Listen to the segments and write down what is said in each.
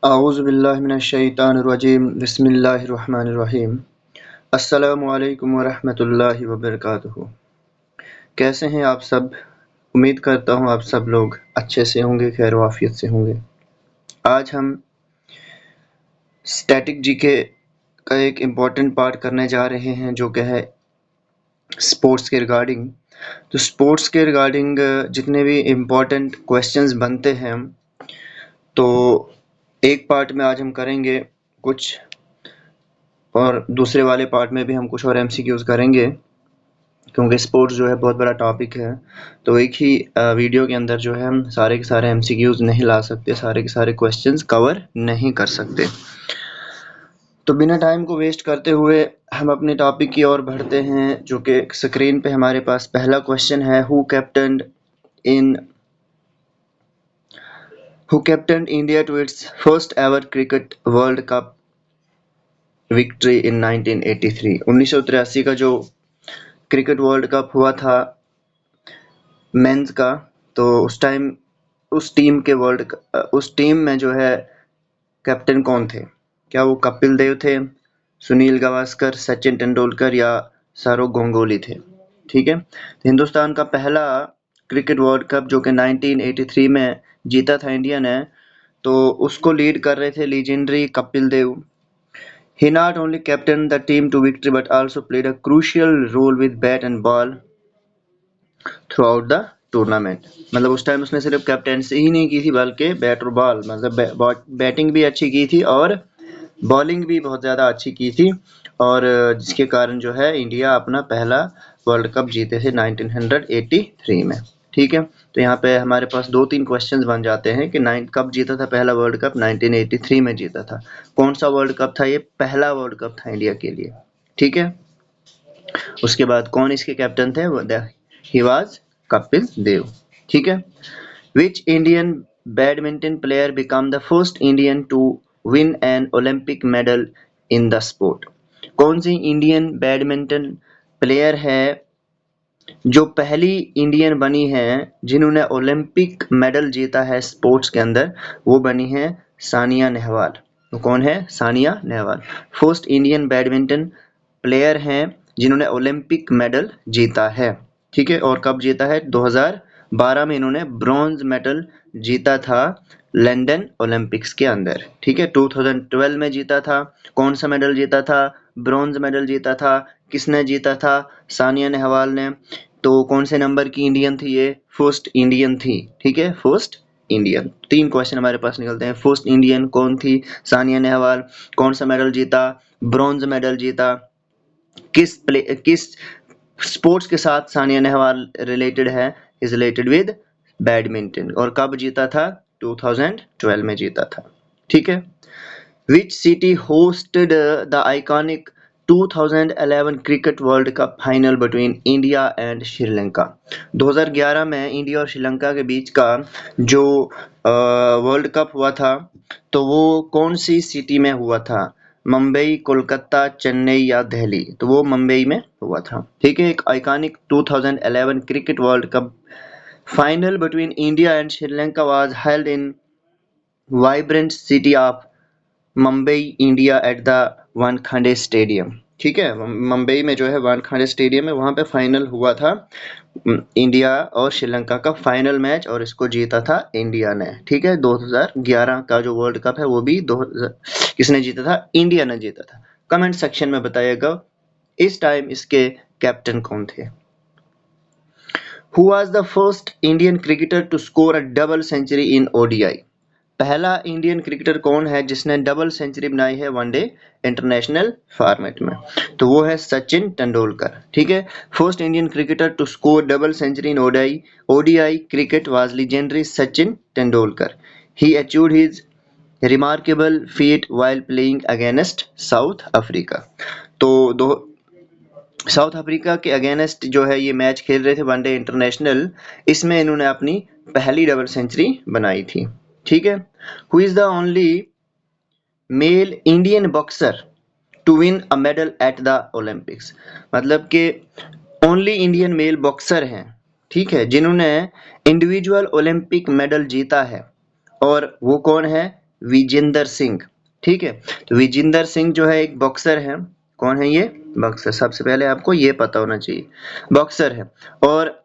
औज़ुबिल्लाहिमिनश्शैतानिर्रजीम बिस्मिल्लाहिर्रहमानिर्रहीम। अस्सलामु अलैकुम वरहमतुल्लाहि वबरकातुहू। कैसे हैं आप सब? उम्मीद करता हूँ आप सब लोग अच्छे से होंगे, खैर वाफियत से होंगे। आज हम स्टैटिक जीके का एक इम्पॉर्टेंट पार्ट करने जा रहे हैं जो कि है स्पोर्ट्स के रिगार्डिंग। तो स्पोर्ट्स के रिगार्डिंग जितने भी इम्पॉर्टेंट क्वेश्चंस बनते हैं तो एक पार्ट में आज हम करेंगे कुछ, और दूसरे वाले पार्ट में भी हम कुछ और एमसीक्यूज करेंगे, क्योंकि स्पोर्ट्स जो है बहुत बड़ा टॉपिक है। तो एक ही वीडियो के अंदर जो है हम सारे के सारे एमसीक्यूज नहीं ला सकते, सारे के सारे क्वेश्चंस कवर नहीं कर सकते। तो बिना टाइम को वेस्ट करते हुए हम अपने टॉपिक की ओर बढ़ते हैं, जो कि स्क्रीन पे हमारे पास पहला क्वेश्चन है, who captained India to its first ever cricket world cup victory in 1983। 1983 का जो क्रिकेट वर्ल्ड कप हुआ था मेंस का, तो उस टाइम उस टीम में जो है कैप्टन कौन थे? क्या वो कपिल देव थे, सुनील गावस्कर, सचिन तेंदुलकर या सौरव गांगुली थे? ठीक है, हिंदुस्तान का पहला क्रिकेट वर्ल्ड कप जो कि 1983 में जीता था इंडिया ने, तो उसको लीड कर रहे थे legendary Kapil Dev. He not only captained the team to victory but also played a crucial role with bat and ball throughout the tournament। मतलब उस टाइम उसने सिर्फ कैप्टेंसी ही नहीं की थी बल्कि बैट और बॉल, मतलब बैटिंग भी अच्छी की थी और बॉलिंग भी बहुत ज़्यादा अच्छी की थी, और जिसके कारण जो है इंडिया अपना पहला वर्ल्ड कप जीते थे 1983 में। ठीक है, तो यहाँ पे हमारे पास 2-3 क्वेश्चंस बन जाते हैं कि कब जीता था पहला वर्ल्ड कप? 1983 में जीता था। कौन सा वर्ल्ड कप था ये? पहला वर्ल्ड कप था इंडिया के लिए। ठीक है, उसके बाद कौन इसके कैप्टन थे? He was Kapil Dev. ठीक है, which Indian badminton player become the first Indian to win an Olympic medal in the sport? कौन सी इंडियन बैडमिंटन प्लेयर है जो पहली इंडियन बनी है जिन्होंने ओलंपिक मेडल जीता है स्पोर्ट्स के अंदर? वो बनी है सानिया नेहवाल। तो कौन है? Sania Nehwal first Indian badminton player हैं जिन्होंने ओलंपिक मेडल जीता है। ठीक है, और कब जीता है? 2012 में इन्होंने ब्रॉन्ज मेडल जीता था लंदन ओलंपिक्स के अंदर। ठीक है, 2012 में जीता था। कौन सा मेडल जीता था? ब्रॉन्ज मेडल जीता था। किसने जीता था? सानिया नेहवाल ने। तो कौन से नंबर की इंडियन थी ये? फर्स्ट इंडियन थी। ठीक है, फर्स्ट इंडियन। 3 क्वेश्चन हमारे पास निकलते हैं। फर्स्ट इंडियन कौन थी? सानिया नेहवाल। कौन सा मेडल जीता? ब्रॉन्ज मेडल जीता। किस स्पोर्ट्स के साथ सानिया नेहवाल रिलेटेड है? Is related with badminton. और कब जीता था? 2012 में जीता था। ठीक है, which city hosted the iconic 2011 cricket world cup final between India and Sri Lanka? 2011 में इंडिया और श्रीलंका के बीच का जो वर्ल्ड कप हुआ था, तो वो कौन सी सिटी में हुआ था? मुंबई, कोलकाता, चेन्नई या दिल्ली? तो वो मुंबई में हुआ था। ठीक है, एक iconic 2011 cricket world cup final between India and Sri Lanka was held in vibrant city of Mumbai India at the Wankhede stadium. ठीक है, मुंबई में जो है वानखेड़े स्टेडियम है, वहां पे फाइनल हुआ था इंडिया और श्रीलंका का फाइनल मैच, और इसको जीता था इंडिया ने। ठीक है, 2011 का जो वर्ल्ड कप है वो भी किसने जीता था? इंडिया ने जीता था। कमेंट सेक्शन में बताइएगा इस टाइम इसके कैप्टन कौन थे। Who was the first Indian cricketer to score a double century in ODI? पहला इंडियन क्रिकेटर कौन है जिसने डबल सेंचुरी बनाई है वनडे इंटरनेशनल फॉर्मेट में? तो वो है सचिन तेंदुलकर। ठीक है, first Indian cricketer to score double century in ODI cricket was legendary Sachin Tendulkar. He achieved his remarkable feat while playing against South Africa. तो साउथ अफ्रीका के अगेंस्ट जो है ये मैच खेल रहे थे वनडे इंटरनेशनल, इसमें इन्होंने अपनी पहली डबल सेंचुरी बनाई थी। ठीक है, who is the only male Indian boxer to win a medal at the Olympics? मतलब कि ओनली इंडियन मेल बॉक्सर हैं, ठीक है, जिन्होंने इंडिविजुअल ओलंपिक मेडल जीता है, और वो कौन है? विजेंदर सिंह। ठीक है, तो विजेंदर सिंह जो है एक बॉक्सर है। कौन है ये? बॉक्सर। सबसे पहले आपको ये पता होना चाहिए, बॉक्सर है और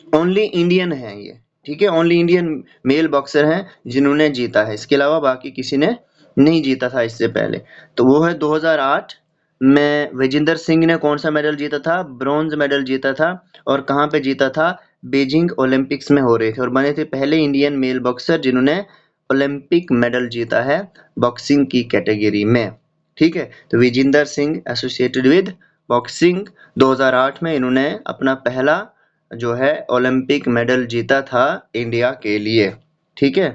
ओनली इंडियन है ये। ठीक है, ओनली इंडियन मेल बॉक्सर हैं जिन्होंने जीता है, इसके अलावा बाकी किसी ने नहीं जीता था इससे पहले। तो वो है 2008 में विजेंदर सिंह ने कौन सा मेडल जीता था? ब्रॉन्ज मेडल जीता था। और कहाँ पे जीता था? बीजिंग ओलंपिक्स में हो रहे थे, और बने थे पहले इंडियन मेल बॉक्सर जिन्होंने ओलंपिक मेडल जीता है बॉक्सिंग की कैटेगरी में। ठीक है, तो Vijender Singh associated with boxing, 2008 में इन्होंने अपना पहला जो है ओलंपिक मेडल जीता था इंडिया के लिए। ठीक है,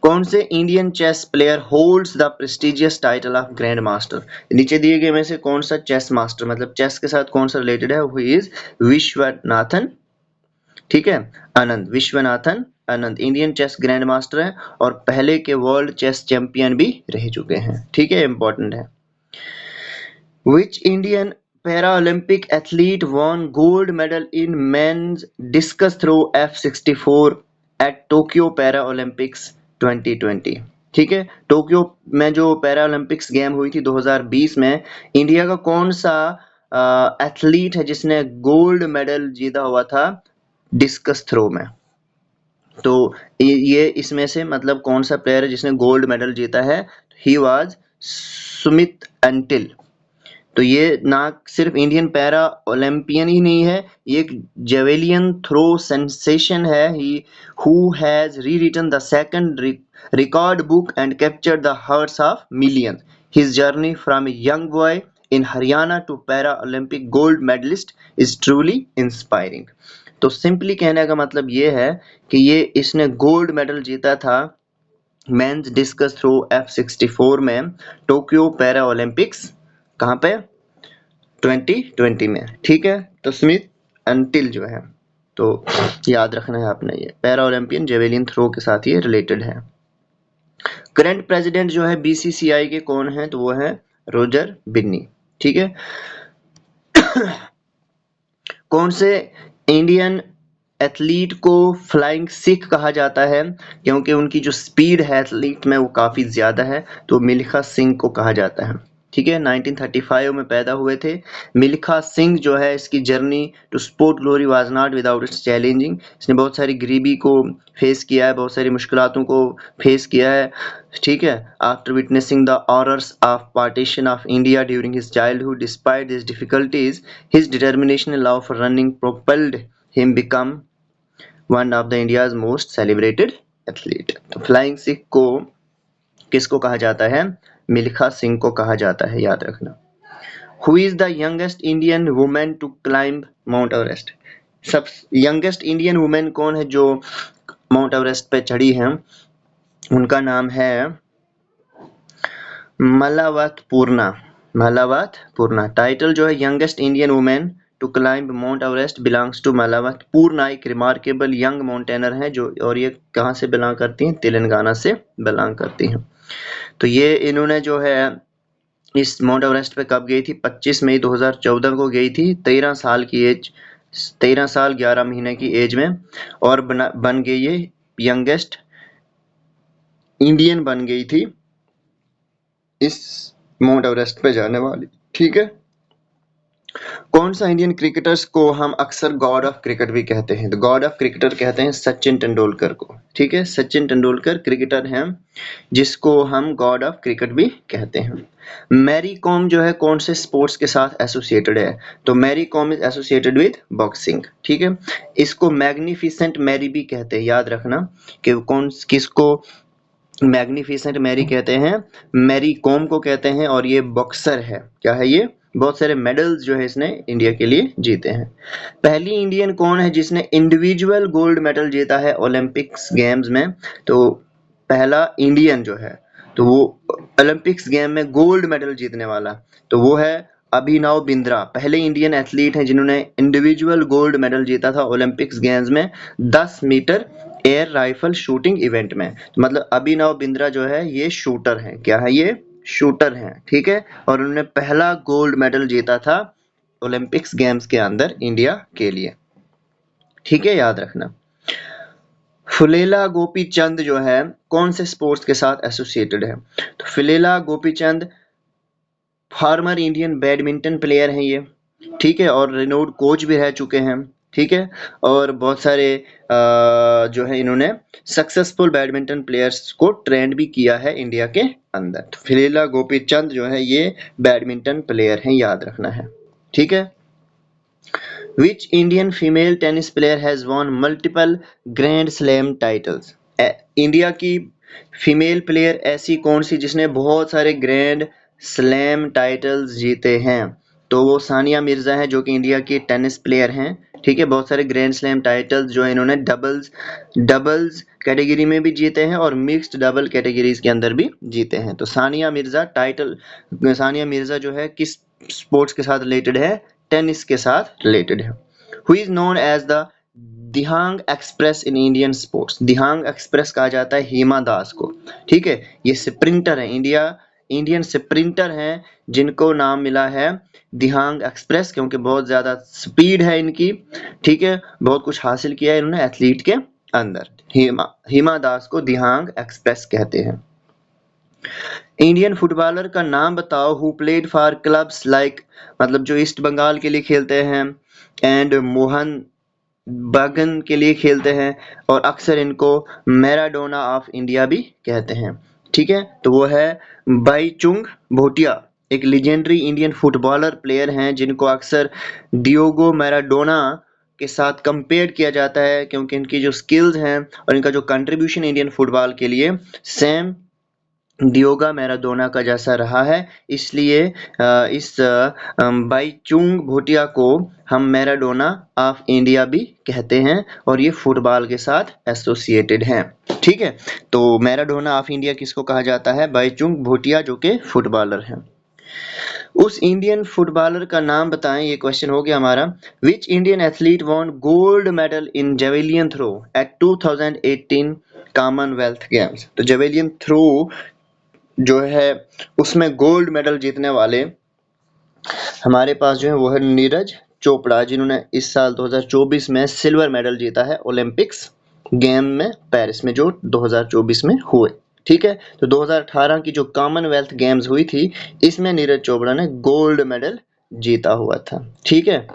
कौन से Indian chess player holds the prestigious title of grand master? नीचे दिए गए में से कौन सा चेस मास्टर, मतलब चेस के साथ कौन सा रिलेटेड है? वो इज विश्वनाथन, ठीक है, आनंद, Viswanathan Anand Indian chess grand master है और पहले के वर्ल्ड चेस चैंपियन भी रह चुके हैं। ठीक है, इंपॉर्टेंट है। Which Indian Paralympic athlete won gold medal in men's discus throw F64 at Tokyo Paralympics 2020? ठीक है, टोक्यो में जो पैरालंपिक्स गेम हुई थी 2020 में, इंडिया का कौन सा एथलीट है जिसने गोल्ड मेडल जीता हुआ था डिस्कस थ्रो में? तो ये इसमें से मतलब कौन सा प्लेयर है जिसने गोल्ड मेडल जीता है? He was Sumit until. तो ये ना सिर्फ इंडियन पैरा ओलंपियन ही नहीं है, ये एक जेवेलियन थ्रो सेंसेशन है। He who has rewritten the second record book and captured the hearts of millions. His journey from a young boy in Haryana to para Olympic gold medallist is truly inspiring. तो simply कहने का मतलब ये है कि ये इसने गोल्ड मेडल जीता था मेंस डिस्कस थ्रो F64 में टोक्यो पैरा ओलंपिक्स, कहाँ पे? 2020 में। ठीक है, तो स्मिथ अंटिल जो है, तो याद रखना है आपने, ये पैरा ओलंपियन जेवेलिन थ्रो के साथ ये रिलेटेड है। करंट प्रेसिडेंट जो है बीसीसीआई के कौन है? तो वो है रोजर बिन्नी। ठीक है, कौन से इंडियन एथलीट को फ्लाइंग सिख कहा जाता है? क्योंकि उनकी जो स्पीड है एथलीट में वो काफ़ी ज़्यादा है, तो मिल्खा सिंह को कहा जाता है। ठीक है, 1935 में पैदा हुए थे मिल्खा सिंह जो है। इसकी journey to sport glory was not without its challenging. इसने बहुत सारी गरीबी को फेस किया है, बहुत सारी मुश्किलातों को फेस किया है। ठीक है, after witnessing the orders of partition of India during his childhood, despite this difficulties his determination and love for running propelled him become one of the India's most celebrated athlete. तो flying Sikh को किसको कहा जाता है? मिल्खा सिंह को कहा जाता है, याद रखना। Who is the youngest Indian women to climb Mount Everest? सब यंगेस्ट इंडियन वुमेन कौन है जो माउंट एवरेस्ट पे चढ़ी है? उनका नाम है मलावत पूर्णा। मलावत पूर्णा। टाइटल जो है youngest Indian women to climb Mount Everest belongs to Malavath Purna, एक रिमार्केबल यंग माउंटेनर है जो, और ये कहाँ से बिलोंग करती हैं? तेलंगाना से बिलोंग करती हैं। तो ये इन्होंने जो है इस माउंट एवरेस्ट पे कब गई थी? 25 मई 2014 को गई थी, 13 साल की एज, 13 साल 11 महीने की एज में, और बन गई ये यंगेस्ट इंडियन बन गई थी इस माउंट एवरेस्ट पे जाने वाली। ठीक है, कौन सा इंडियन क्रिकेटर्स को हम अक्सर गॉड ऑफ क्रिकेट भी कहते हैं? तो गॉड ऑफ क्रिकेटर कहते हैं सचिन तेंदुलकर को। ठीक है, सचिन तेंदुलकर क्रिकेटर हैं जिसको हम गॉड ऑफ क्रिकेट भी कहते हैं। मैरी कॉम जो है कौन से स्पोर्ट्स के साथ एसोसिएटेड है? तो Mary Kom is associated with boxing. ठीक है, इसको मैग्निफिसेंट मैरी भी कहते हैं, याद रखना कि कौन किसको मैग्निफिसेंट मैरी कहते हैं? मैरी कॉम को कहते हैं, और ये बॉक्सर है। क्या है ये? बहुत सारे मेडल्स जो है इसने इंडिया के लिए जीते हैं। पहली इंडियन कौन है जिसने इंडिविजुअल गोल्ड मेडल जीता है ओलंपिक्स गेम्स में? तो पहला इंडियन जो है, तो वो ओलंपिक्स गेम में गोल्ड मेडल जीतने वाला, तो वो है अभिनव बिंद्रा। पहले इंडियन एथलीट हैं जिन्होंने इंडिविजुअल गोल्ड मेडल जीता था ओलंपिक्स गेम्स में 10 metre air rifle shooting event में। तो मतलब अभिनव बिंद्रा जो है ये शूटर है। क्या है ये? शूटर हैं। ठीक है, और उन्होंने पहला गोल्ड मेडल जीता था ओलंपिक्स गेम्स के अंदर इंडिया के लिए। ठीक है, याद रखना। फुलेला गोपीचंद जो है कौन से स्पोर्ट्स के साथ एसोसिएटेड है? तो Pullela Gopichand former Indian badminton player हैं ये, ठीक है, और रिनोड कोच भी रह चुके हैं, ठीक है, और बहुत सारे जो है इन्होंने सक्सेसफुल बैडमिंटन प्लेयर्स को ट्रेंड भी किया है इंडिया के अंदर। तो फुलेला गोपीचंद जो है ये बैडमिंटन प्लेयर हैं, याद रखना है, ठीक है। Which Indian female tennis player has won multiple Grand Slam titles? India की फीमेल प्लेयर ऐसी कौन सी जिसने बहुत सारे ग्रैंड स्लैम टाइटल्स जीते हैं? तो वो सानिया मिर्जा है जो कि इंडिया की टेनिस प्लेयर हैं, ठीक है। बहुत सारे ग्रैंड स्लैम टाइटल्स जो है इन्होंने डबल्स कैटेगरी में भी जीते हैं और मिक्स्ड डबल कैटेगरीज के अंदर भी जीते हैं। तो सानिया मिर्जा जो है किस स्पोर्ट्स के साथ रिलेटेड है? टेनिस के साथ रिलेटेड है। Who is known as the Dihang express in Indian sports? Dihang express कहा जाता है हिमा दास को, ठीक है। ये स्प्रिंटर है, इंडियन स्प्रिंटर हैं जिनको नाम मिला है दिहांग एक्सप्रेस, क्योंकि बहुत ज्यादा स्पीड है इनकी, ठीक है, बहुत कुछ हासिल किया है इन्होंने एथलीट के अंदर। हिमा दास को दिहांग एक्सप्रेस कहते हैं। इंडियन फुटबॉलर का नाम बताओ who played for clubs like, मतलब जो ईस्ट बंगाल के लिए खेलते हैं एंड मोहन बगन के लिए खेलते हैं, और अक्सर इनको मैराडोना ऑफ इंडिया भी कहते हैं, ठीक है। तो वो है बाईचुंग भूटिया, एक लीजेंडरी इंडियन फुटबॉलर प्लेयर हैं जिनको अक्सर डियोगो मैराडोना के साथ कंपेयर किया जाता है, क्योंकि इनकी जो स्किल्स हैं और इनका जो कंट्रीब्यूशन इंडियन फुटबॉल के लिए सेम डियोगा मैराडोना का जैसा रहा है, इसलिए इस बाईचुंग भूटिया को हम मैराडोना ऑफ इंडिया भी कहते हैं और ये फुटबॉल के साथ एसोसिएटेड हैं, ठीक है। तो मैराडोना ऑफ इंडिया किसको कहा जाता है? बाईचुंग भूटिया जो कि फुटबॉलर हैं। उस इंडियन फुटबॉलर का नाम बताएं, ये क्वेश्चन हो गया हमारा। Which Indian athlete won gold medal in javelin throw at 2018 Commonwealth games? तो जेवेलियन थ्रो जो है उसमें गोल्ड मेडल जीतने वाले हमारे पास जो है वो है नीरज चोपड़ा, जिन्होंने इस साल 2024 में सिल्वर मेडल जीता है ओलंपिक्स गेम में पेरिस में जो 2024 में हुए, ठीक है। तो 2018 की जो कॉमनवेल्थ गेम्स हुई थी इसमें नीरज चोपड़ा ने गोल्ड मेडल जीता हुआ था, ठीक है।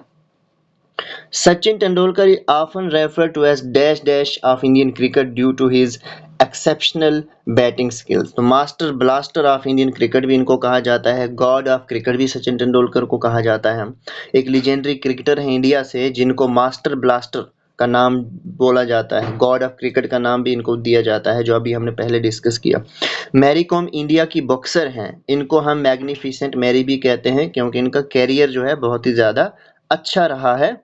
Sachin Tendulkar is often referred to as dash dash of Indian cricket due to his exceptional batting skills. तो master blaster of Indian cricket भी इनको कहा जाता है, गॉड ऑफ क्रिकेट भी सचिन तेंदुलकर को कहा जाता है। एक लीजेंडरी क्रिकेटर है इंडिया से जिनको मास्टर ब्लास्टर का नाम बोला जाता है, गॉड ऑफ क्रिकेट का नाम भी इनको दिया जाता है, जो अभी हमने पहले डिस्कस किया। मैरी कॉम इंडिया की बॉक्सर हैं, इनको हम मैग्निफिसेंट मैरी भी कहते हैं क्योंकि इनका कैरियर जो है बहुत ही ज़्यादा अच्छा रहा है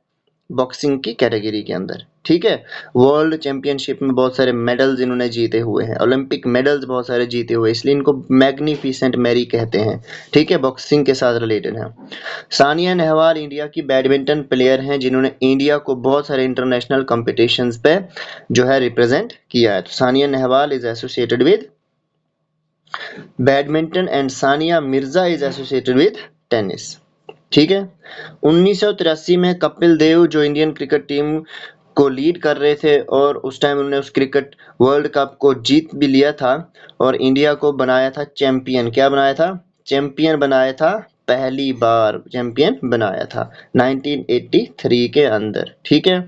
बॉक्सिंग की कैटेगरी के अंदर, ठीक है। वर्ल्ड चैंपियनशिप में बहुत सारे मेडल्स इन्होंने जीते हुए हैं, ओलंपिक मेडल्स बहुत सारे जीते हुए, इसलिए इनको मैग्निफिसेंट मैरी कहते हैं, ठीक है, बॉक्सिंग के साथ रिलेटेड है। सानिया नेहवाल इंडिया की बैडमिंटन प्लेयर हैं जिन्होंने इंडिया को बहुत सारे इंटरनेशनल कॉम्पिटिशन्स पे जो है रिप्रेजेंट किया है। तो Sania Nehwal is associated with badminton and Sania Mirza is associated with tennis, ठीक है। 1983 में कपिल देव जो इंडियन क्रिकेट टीम को लीड कर रहे थे और उस टाइम उन्होंने उस क्रिकेट वर्ल्ड कप को जीत भी लिया था और इंडिया को बनाया था चैंपियन। क्या बनाया था? चैंपियन बनाया था, पहली बार चैंपियन बनाया था 1983 के अंदर, ठीक है।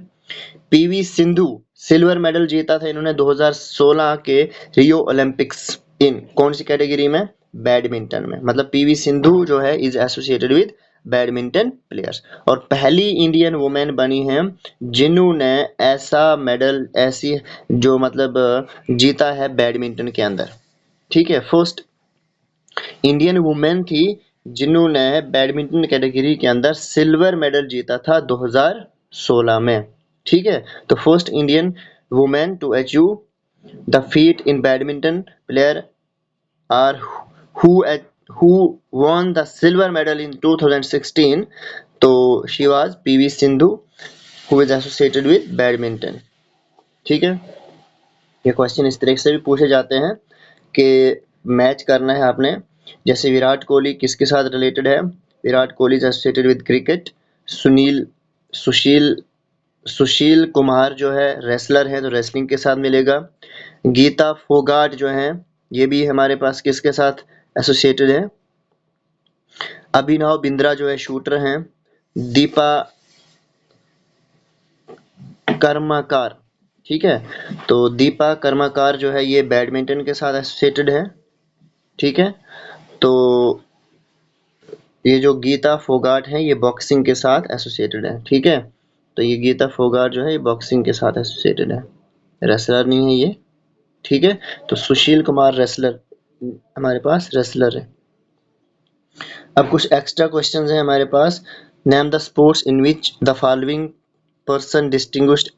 पीवी सिंधु सिल्वर मेडल जीता था इन्होंने 2016 के रियो ओलंपिक्स इन कौन सी कैटेगरी में? बैडमिंटन में। मतलब पीवी सिंधु जो है is associated with badminton players और पहली इंडियन वुमेन बनी हैं जिन्होंने ऐसा मेडल ऐसी जो मतलब जीता है बैडमिंटन के अंदर, ठीक है। फर्स्ट इंडियन वुमेन थी जिन्होंने बैडमिंटन कैटेगरी के अंदर सिल्वर मेडल जीता था 2016 में, ठीक है। तो first Indian women to achieve the feat in badminton player are who won the silver medal in 2016, तो she was PV Sindhu who is associated with badminton, ठीक है। ये क्वेश्चन इस तरह से भी पूछे जाते हैं कि मैच करना है आपने, जैसे विराट कोहली किसके साथ रिलेटेड है? Virat Kohli is associated with cricket, Sushil Kumar जो है रेसलर है तो रेसलिंग के साथ मिलेगा। गीता फोगाट जो है ये भी हमारे पास किसके साथ एसोसिएटेड है? अभिनव बिंद्रा जो है शूटर हैं। दीपा कर्मकार, ठीक है, तो दीपा कर्मकार जो है ये बैडमिंटन के साथ एसोसिएटेड है, ठीक है। तो ये जो गीता फोगाट है ये बॉक्सिंग के साथ एसोसिएटेड है, ठीक है। तो ये गीता फोगाट जो है ये बॉक्सिंग के साथ एसोसिएटेड है, रेसलर नहीं है ये, ठीक है। तो सुशील कुमार रेसलर हमारे पास रेसलर है। अब कुछ एक्स्ट्रा क्वेश्चंस हैं हमारे पास। Name the sports in which the following person distinguished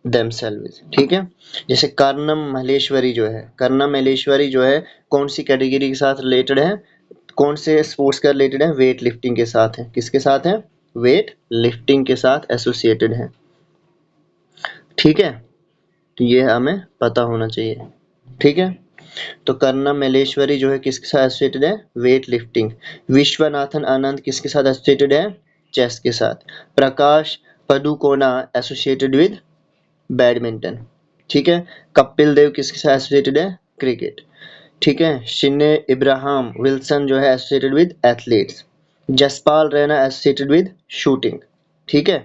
themselves, ठीक है। जैसे कर्णम मल्लेश्वरी जो है, कर्णम मल्लेश्वरी जो है कौन सी कैटेगरी के साथ रिलेटेड है, कौन से स्पोर्ट्स का रिलेटेड है? वेट लिफ्टिंग के साथ है। किसके साथ है? वेट लिफ्टिंग के साथ एसोसिएटेड है, ठीक है। तो ये हमें पता होना चाहिए, ठीक है। तो कर्णम मल्लेश्वरी जो है किसके साथ एसोसिएटेड है? Weight lifting. विश्वनाथन आनंद किसके साथ एसोसिएटेड है? चेस के साथ। प्रकाश पदुकोणा एसोसिएटेड विद बैडमिंटन, ठीक है। कपिल देव किसके साथ एसोसिएटेड है? क्रिकेट, ठीक है। शिने इब्राहिम विल्सन जो है associated with athletes. Jaspal Raina associated with shooting, ठीक है।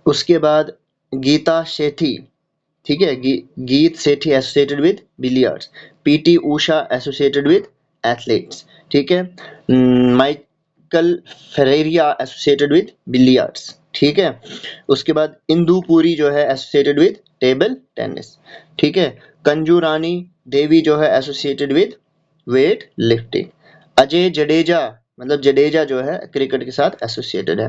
उसके बाद गीता सेठी, ठीक है, Geet Sethi associated with billiards. PT Usha associated with athletes, ठीक है। Michael Ferreira associated with billiards, ठीक है। उसके बाद इंदु पुरी जो है एसोसिएटेड विद टेबल टेनिस, ठीक है। कंजू रानी देवी जो है associated with weight lifting. Ajay Jadeja मतलब जडेजा जो है क्रिकेट के साथ एसोसिएटेड है।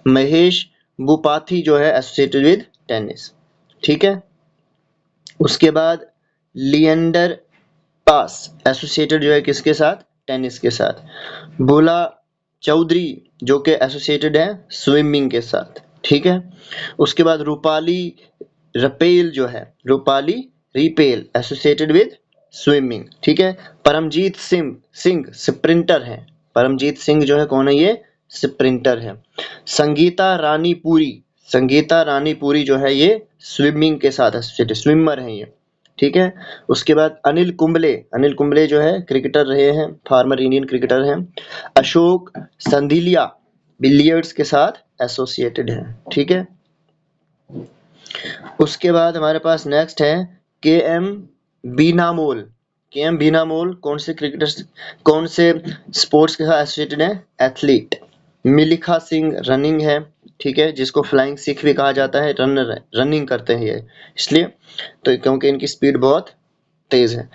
महेश भूपाथी जो है एसोसिएटेड विद टेनिस, ठीक है। उसके बाद लिएंडर पास एसोसिएटेड जो है किसके साथ? टेनिस के साथ। भोला चौधरी जो कि एसोसिएटेड है स्विमिंग के साथ, ठीक है। उसके बाद रूपाली रपेल जो है, Rupali repel associated with swimming, ठीक है। परमजीत सिंह सिंह स्प्रिंटर है, परमजीत सिंह जो है कौन है? ये स्प्रिंटर है। संगीता रानी पुरी, संगीता रानी पुरी जो है ये स्विमिंग के साथ एसोसिएटेड स्विमर है ये, ठीक है। उसके बाद अनिल कुंबले, अनिल कुंबले जो है क्रिकेटर रहे हैं, फॉर्मर इंडियन क्रिकेटर हैं। अशोक संधिलिया बिलियर्ड्स के साथ एसोसिएटेड है, ठीक है। उसके बाद हमारे पास नेक्स्ट है के एम बीनामोल। के एम बीनामोल कौन से क्रिकेटर कौन से स्पोर्ट्स के साथ एसोसिएटेड है? एथलीट। मिल्खा सिंह रनिंग है, ठीक है, जिसको फ्लाइंग सिख भी कहा जाता है, रनर रनिंग करते हैं ये इसलिए, तो क्योंकि इनकी स्पीड बहुत तेज है।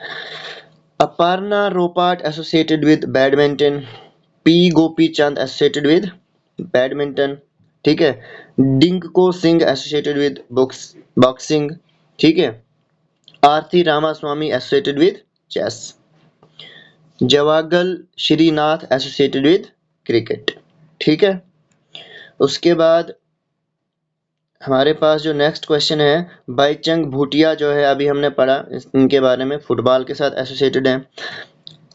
Aparna Popat associated with badminton. P Gopi Chand associated with badminton, ठीक है। Dingko Singh associated with boxing, ठीक है। Aarti Ramaswamy associated with chess. Javagal Srinath associated with cricket, ठीक है। उसके बाद हमारे पास जो नेक्स्ट क्वेश्चन है, बाईचंग भूटिया जो है अभी हमने पढ़ा इनके बारे में, फुटबॉल के साथ एसोसिएटेड है।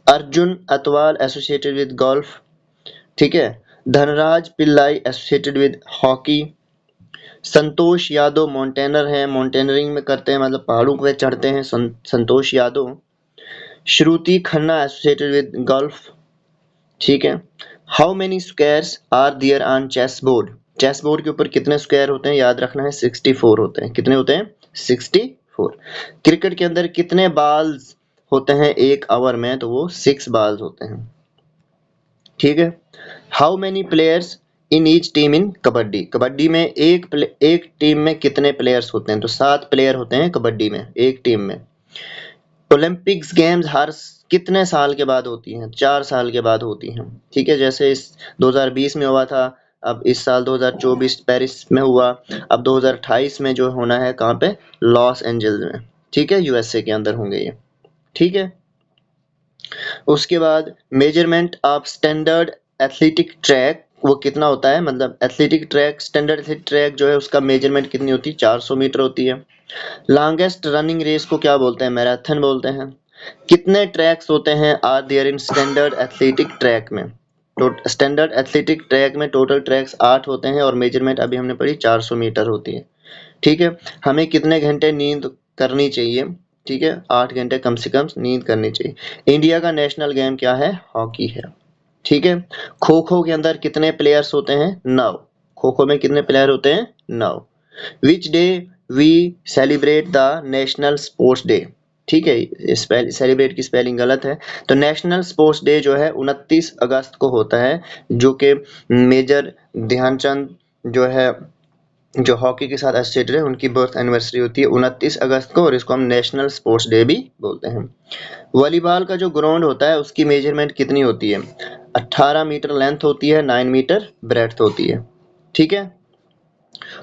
Arjun Atwal associated with golf, ठीक है। Dhanraj Pillai associated with hockey. Santosh Yadav mountaineer हैं, माउंटेनरिंग में करते हैं, मतलब पहाड़ों पे चढ़ते हैं, Santosh Yadav. Shruti Khanna associated with golf, ठीक है। How many squares are there on chess board? Chess board के ऊपर कितने स्क्वायर होते हैं? याद रखना है 64 होते हैं। कितने होते हैं? 64। क्रिकेट के अंदर कितने बॉल्स होते हैं एक ओवर में? तो वो 6 बॉल्स होते हैं, ठीक है। How many players in each team in kabaddi? Kabaddi में एक टीम में कितने प्लेयर्स होते हैं? तो 7 प्लेयर होते हैं कबड्डी में एक टीम में। ओलंपिक्स गेम्स हर कितने साल के बाद होती हैं? 4 साल के बाद होती हैं, ठीक है। जैसे इस 2020 में हुआ था, अब इस साल 2024 पेरिस में हुआ, अब 2028 में जो होना है कहाँ पे? लॉस एंजल्स में, ठीक है, यूएसए के अंदर होंगे ये, ठीक है। उसके बाद measurement of standard athletic track वो कितना होता है? मतलब athletic track standard athletic track जो है उसका मेजरमेंट कितनी होती है? 400 मीटर होती है। लॉन्गेस्ट रनिंग रेस को क्या बोलते हैं? मैराथन बोलते हैं। कितने ट्रैक्स होते हैं are there in standard athletic track में? स्टैंडर्ड एथलेटिक ट्रैक में टोटल ट्रैक्स 8 होते हैं और मेजरमेंट अभी हमने पढ़ी 400 मीटर होती है। ठीक है, हमें कितने घंटे नींद करनी चाहिए? ठीक है, 8 घंटे कम से कम नींद करनी चाहिए। इंडिया का नेशनल गेम क्या है? हॉकी है। ठीक है, खो खो के अंदर कितने प्लेयर्स होते हैं? 9। खो खो में कितने प्लेयर होते हैं? 9। Which day we celebrate the national sports day? ठीक है, सेलिब्रेट की स्पेलिंग गलत है। तो नेशनल स्पोर्ट्स डे जो है 29 अगस्त को होता है, जो कि मेजर ध्यानचंद जो है, जो हॉकी के साथ एसोसिएटेड है, उनकी बर्थ एनिवर्सरी होती है 29 अगस्त को, और इसको हम नेशनल स्पोर्ट्स डे भी बोलते हैं। वॉलीबॉल का जो ग्राउंड होता है उसकी मेजरमेंट कितनी होती है? 18 मीटर लेंथ होती है, 9 मीटर ब्रेड्थ होती है। ठीक है,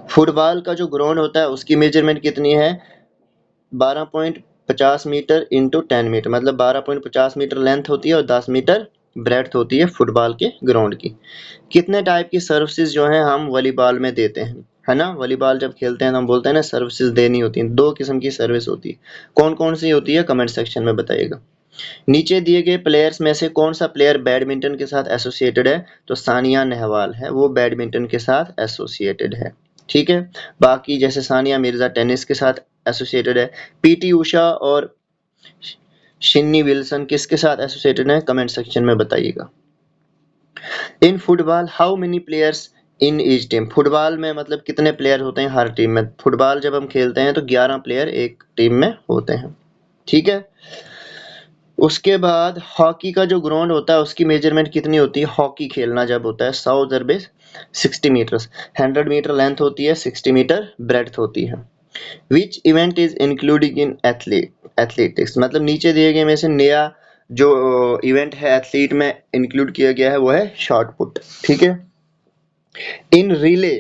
फुटबॉल का जो ग्राउंड होता है उसकी मेजरमेंट कितनी है? 12.50 मीटर इंटू 10 मीटर, मतलब 12.50 मीटर लेंथ होती है और 10 मीटर ब्रेड्थ होती है फुटबॉल के ग्राउंड की। कितने टाइप की सर्विसेज जो है हम वॉलीबॉल में देते हैं, है ना? वॉलीबॉल जब खेलते हैं तो हम बोलते हैं ना सर्विसेज देनी होती है। 2 किस्म की सर्विस होती है। कौन कौन सी होती है? कमेंट सेक्शन में बताइएगा। नीचे दिए गए प्लेयर्स में से कौन सा प्लेयर बैडमिंटन के साथ एसोसिएटेड है? तो सानिया नेहवाल है, वो बैडमिंटन के साथ एसोसिएटेड है। ठीक है, बाकी जैसे सानिया मिर्जा टेनिस के साथ एसोसिएटेड है। पीटी उषा और शिन्नी विल्सन किसके साथ एसोसिएटेड है? कमेंट सेक्शन में बताइएगा। In football how many players in each team? Football में मतलब कितने प्लेयर होते हैं हर टीम में? फुटबॉल जब हम खेलते हैं तो 11 प्लेयर एक टीम में होते हैं। ठीक है, उसके बाद हॉकी का जो ग्राउंड होता है उसकी मेजरमेंट कितनी होती है? हॉकी खेलना जब होता है 100 ज़रबे 60 मीटर्स, 100 मीटर लेंथ होती है, 60 मीटर ब्रेड्थ होती है। Which event is including in athletics? मतलब नीचे दिए गए में से नया जो इवेंट है एथलीट में इंक्लूड किया गया है वो है शॉट पुट। ठीक है, इन रिले,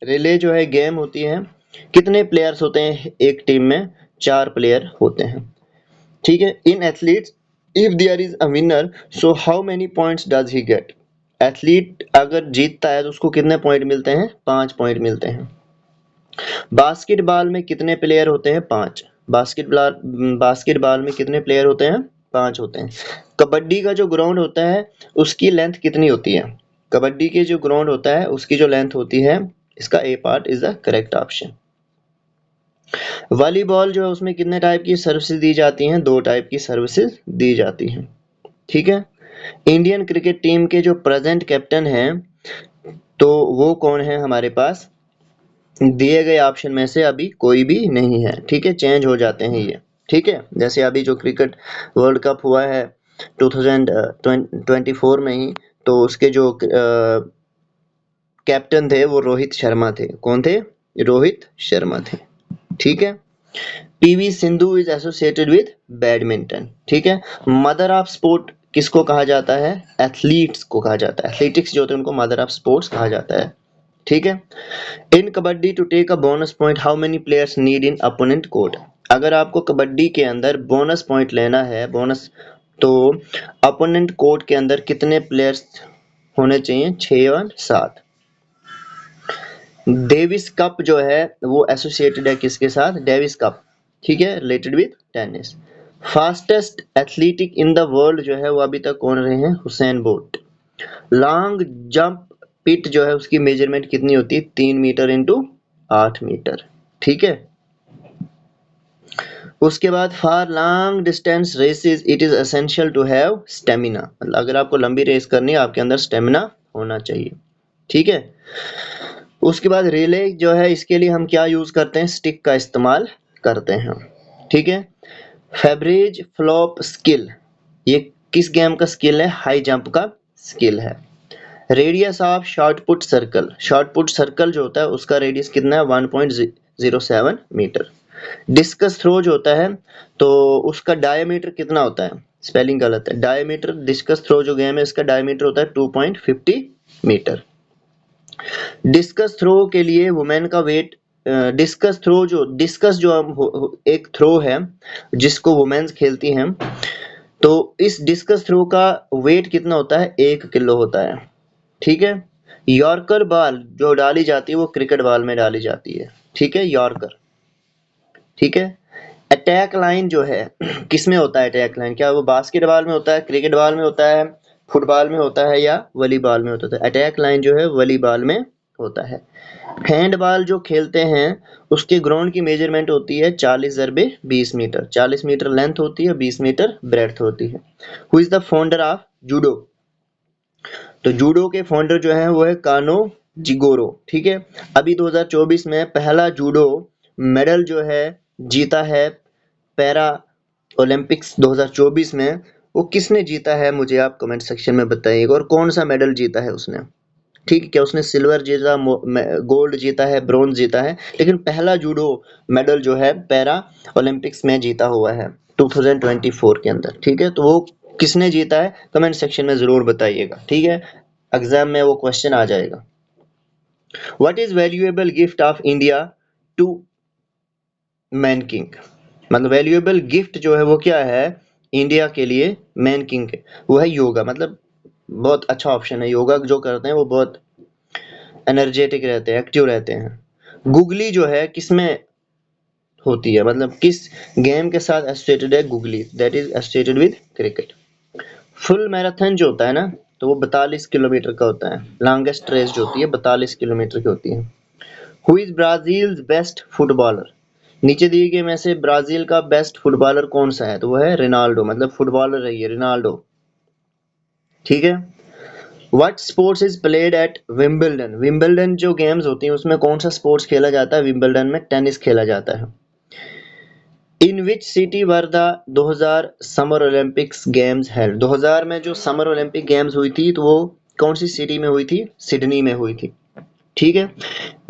रिले जो है गेम होती है, कितने प्लेयर्स होते हैं एक टीम में? 4 प्लेयर होते हैं। ठीक है, in athletes if there is a winner so how many points does he get? Athlete अगर जीतता है तो उसको कितने पॉइंट मिलते हैं? 5 पॉइंट मिलते हैं। बास्केटबॉल में कितने प्लेयर होते हैं? 5। बास्केटबॉल में कितने प्लेयर होते हैं? 5 होते हैं। कबड्डी का जो ग्राउंड होता है उसकी लेंथ कितनी होती है? कबड्डी के जो ग्राउंड होता है उसकी जो लेंथ होती है, इसका a part is the correct option. Volleyball जो है उसमें कितने टाइप की सर्विसेज दी जाती हैं? 2 टाइप की सर्विसेज दी जाती हैं। ठीक है, इंडियन क्रिकेट टीम के जो प्रेजेंट कैप्टन हैं तो वो कौन है हमारे पास? दिए गए ऑप्शन में से अभी कोई भी नहीं है। ठीक है, चेंज हो जाते हैं ये। ठीक है, जैसे अभी जो क्रिकेट वर्ल्ड कप हुआ है 2024 में ही, तो उसके जो कैप्टन थे वो रोहित शर्मा थे। कौन थे? रोहित शर्मा थे। ठीक है, PV Sindhu is associated with badminton. ठीक है, मदर ऑफ स्पोर्ट किसको कहा जाता है? एथलीट्स को कहा जाता है। एथलेटिक्स जो होते हैं उनको मदर ऑफ स्पोर्ट्स कहा जाता है। ठीक है, in kabaddi to take a bonus point how many players need in opponent court? अगर आपको कबड्डी के अंदर बोनस पॉइंट लेना है, बोनस, तो अपोनेंट कोर्ट के अंदर कितने प्लेयर्स होने चाहिए? 6 और 7। डेविस कप जो है वो एसोसिएटेड है किसके साथ? Davis cup. ठीक है, related with tennis. Fastest athletic in the world जो है वो अभी तक कौन रहे हैं? Usain Bolt. लॉन्ग जंप पिट जो है उसकी मेजरमेंट कितनी होती है? 3 मीटर इंटू 8 मीटर। ठीक है, उसके बाद for long distance races it is essential to have stamina, मतलब अगर आपको लंबी रेस करनी है आपके अंदर स्टेमिना होना चाहिए। ठीक है, उसके बाद रिले जो है इसके लिए हम क्या यूज करते हैं? स्टिक का इस्तेमाल करते हैं। ठीक है, फेब्रिज फ्लॉप स्किल, ये किस गेम का स्किल है? हाई जंप का स्किल है। Radius of short put circle, short put circle जो होता है उसका रेडियस कितना है? 1.07 मीटर। डिस्कस थ्रो जो होता है तो उसका डायमीटर कितना होता है? स्पेलिंग गलत है, डायमीटर। डिस्कस थ्रो जो गेम है इसका डायमीटर होता है 2.50 मीटर। डिस्कस थ्रो के लिए वुमेन का वेट, डिस्कस थ्रो जो डिस्कस जो एक थ्रो है जिसको वुमेन्स खेलती हैं, तो इस डिस्कस थ्रो का वेट कितना होता है? 1 किलो होता है। ठीक है, यॉर्कर बॉल जो डाली जाती है वो क्रिकेट बॉल में डाली जाती है। ठीक है, यॉर्कर। ठीक है, अटैक लाइन जो है किस में होता है? अटैक लाइन क्या वो बास्केटबॉल में होता है, क्रिकेट बॉल में होता है, फुटबॉल में होता है या वॉलीबॉल में होता है? अटैक लाइन जो है वॉलीबॉल में होता है। हैंडबॉल जो खेलते हैं उसके ग्राउंड की मेजरमेंट होती है 40 × 20 मीटर। 40 मीटर लेंथ होती है, 20 मीटर ब्रेड्थ होती है। Who is the founder of judo? तो जूडो के फाउंडर जो है वो है कानो जिगोरो। ठीक है, अभी 2024 में पहला जूडो मेडल जो है जीता है पैरा ओलंपिक्स 2024 में, वो किसने जीता है मुझे आप कमेंट सेक्शन में बताइएगा, और कौन सा मेडल जीता है उसने। ठीक है, क्या उसने सिल्वर जीता, गोल्ड जीता है, ब्रॉन्ज जीता है, लेकिन पहला जूडो मेडल जो है पैरा ओलंपिक्स में जीता हुआ है 2024 के अंदर। ठीक है, तो वो किसने जीता है कमेंट सेक्शन में जरूर बताइएगा। ठीक है, एग्जाम में वो क्वेश्चन आ जाएगा। What is valuable gift of India to mankind? मतलब वैल्यूएबल गिफ्ट जो है वो क्या है इंडिया के लिए मैन किंग के, वो है योगा। मतलब बहुत अच्छा ऑप्शन है, योगा जो करते हैं वो बहुत एनर्जेटिक रहते हैं, एक्टिव रहते हैं। गुगली जो है किसमें होती है, मतलब किस गेम के साथ एसोसिएटेड है googly? That is associated with cricket. Full marathon जो होता है ना, तो वो 42 किलोमीटर का होता है। लॉन्गेस्ट रेस जो होती है 42 किलोमीटर की होती है। Who is Brazil best footballer? नीचे दिए गए में से ब्राजील का बेस्ट फुटबॉलर कौन सा है? तो वो है रोनाल्डो, मतलब फुटबॉलर है ये रोनाल्डो। ठीक है, what sports is played at Wimbledon? Wimbledon जो गेम्स होती हैं उसमें कौन सा स्पोर्ट्स खेला जाता है? विंबलडन में टेनिस खेला जाता है। In which city were the 2000 summer Olympics games held? 2000 में जो समर ओलंपिक गेम्स हुई थी तो वो कौन सी सिटी में हुई थी? सिडनी में हुई थी। ठीक है,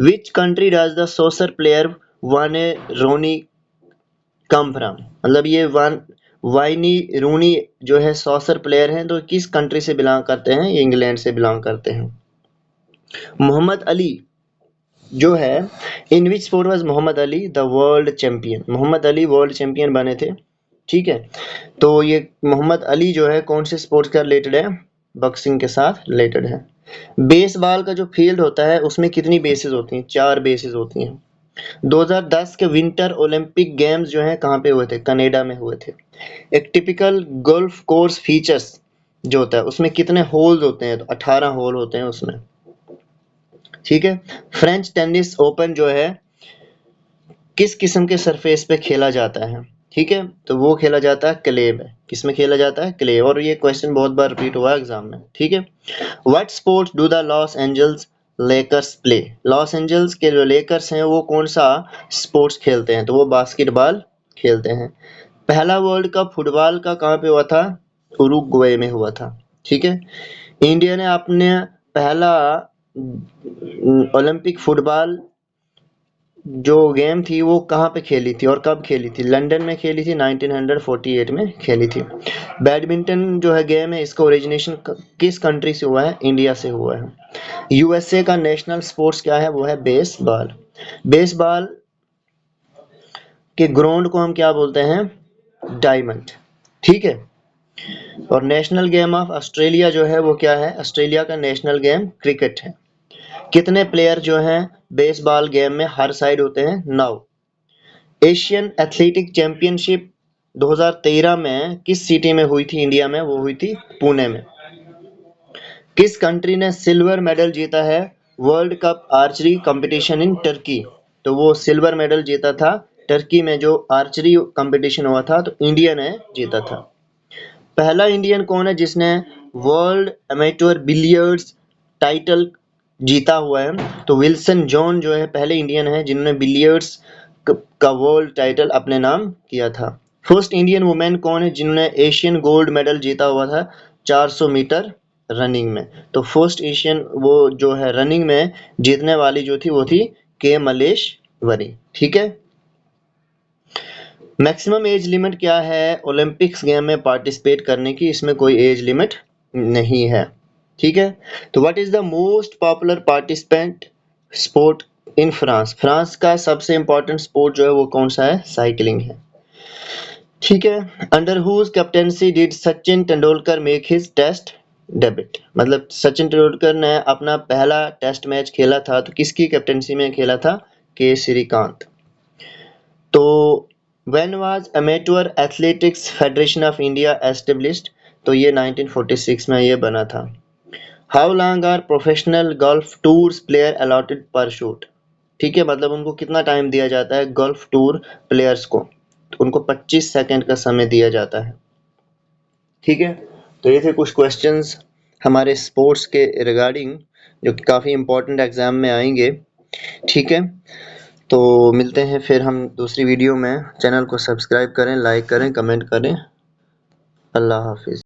which country does the soccer player Wayne Rooney come from? मतलब ये वाइनी रूनी जो है सॉसर प्लेयर हैं तो किस कंट्री से बिलोंग करते हैं? ये इंग्लैंड से बिलोंग करते हैं। मोहम्मद अली जो है in which sport was Muhammad Ali the world champion? Muhammad Ali world champion बने थे। ठीक है, तो ये मोहम्मद अली जो है कौन से स्पोर्ट्स का रिलेटेड है? बॉक्सिंग के साथ रिलेटेड है। बेसबॉल का जो फील्ड होता है उसमें कितनी बेसेस होती हैं? 4 बेसेस होती हैं। 2010 के विंटर ओलंपिक गेम्स जो है कहाँ पे हुए थे? कनाडा में हुए थे। एक टिपिकल गोल्फ कोर्स फीचर्स जो होता है उसमें कितने होल्स होते हैं? तो 18 होल होते हैं उसमें। ठीक है, फ्रेंच टेनिस ओपन जो है किस किस्म के सरफेस पे खेला जाता है? ठीक है, तो वो खेला जाता है क्ले में। किसमें खेला जाता है? क्ले। और ये क्वेश्चन बहुत बार रिपीट हुआ है एग्जाम में। ठीक है, what sports do the Los Angeles Lakers play? Los Angeles के जो लेकर्स हैं वो कौन सा स्पोर्ट्स खेलते हैं? तो वो बास्केटबॉल खेलते हैं। पहला वर्ल्ड कप फुटबॉल का कहाँ पे हुआ था? उरुग्वे में हुआ था। ठीक है, इंडिया ने अपने पहला ओलंपिक फुटबॉल जो गेम थी वो कहाँ पे खेली थी और कब खेली थी? लंदन में खेली थी, 1948 में खेली थी। बैडमिंटन जो है गेम है इसका ओरिजिनेशन किस कंट्री से हुआ है? इंडिया से हुआ है। यूएसए का नेशनल स्पोर्ट्स क्या है? वो है बेसबॉल। बेसबॉल के ग्राउंड को हम क्या बोलते हैं? डायमंड। ठीक है, और नेशनल गेम ऑफ ऑस्ट्रेलिया जो है वो क्या है? ऑस्ट्रेलिया का नेशनल गेम क्रिकेट है। कितने प्लेयर जो हैं बेसबॉल गेम में हर साइड होते हैं? 9। एशियन एथलेटिक चैंपियनशिप 2013 में किस सिटी में हुई थी इंडिया में? वो हुई थी पुणे में। किस कंट्री ने सिल्वर मेडल जीता है world cup archery competition in Turkey? तो वो सिल्वर मेडल जीता था टर्की में जो आर्चरी कंपटीशन हुआ था, तो इंडिया ने जीता था। पहला इंडियन कौन है जिसने वर्ल्ड एमेच्योर बिलियर्ड्स टाइटल जीता हुआ है? तो विल्सन जॉन जो है पहले इंडियन है जिन्होंने बिलियर्ड्स का वर्ल्ड टाइटल अपने नाम किया था। फर्स्ट इंडियन वुमेन कौन है जिन्होंने एशियन गोल्ड मेडल जीता हुआ था 400 मीटर रनिंग में? तो फर्स्ट एशियन वो जो है रनिंग में जीतने वाली जो थी वो थी के मलेश्वरी। ठीक है, मैक्सिमम एज लिमिट क्या है ओलंपिक्स गेम में पार्टिसिपेट करने की? इसमें कोई एज लिमिट नहीं है। ठीक है, तो what is the most popular participant sport in France? France का सबसे इंपॉर्टेंट स्पोर्ट जो है वो कौन सा है? साइकिलिंग है। ठीक है, under whose captaincy did Sachin Tendulkar make his test debut? मतलब सचिन तेंदुलकर ने अपना पहला टेस्ट मैच खेला था तो किसकी कैप्टेंसी में खेला था? के श्रीकांत। तो when was Amateur Athletics Federation of India established? तो ये 1946 में ये बना था। How long are professional golf tours player allotted per shot? ठीक है, मतलब उनको कितना टाइम दिया जाता है गोल्फ टूर प्लेयर्स को? तो उनको 25 सेकंड का समय दिया जाता है। ठीक है, तो ये थे कुछ क्वेश्चंस हमारे स्पोर्ट्स के रिगार्डिंग, जो कि काफ़ी इंपॉर्टेंट एग्जाम में आएंगे। ठीक है, तो मिलते हैं फिर हम दूसरी वीडियो में। चैनल को सब्सक्राइब करें, लाइक करें, कमेंट करें। अल्लाह हाफिज़।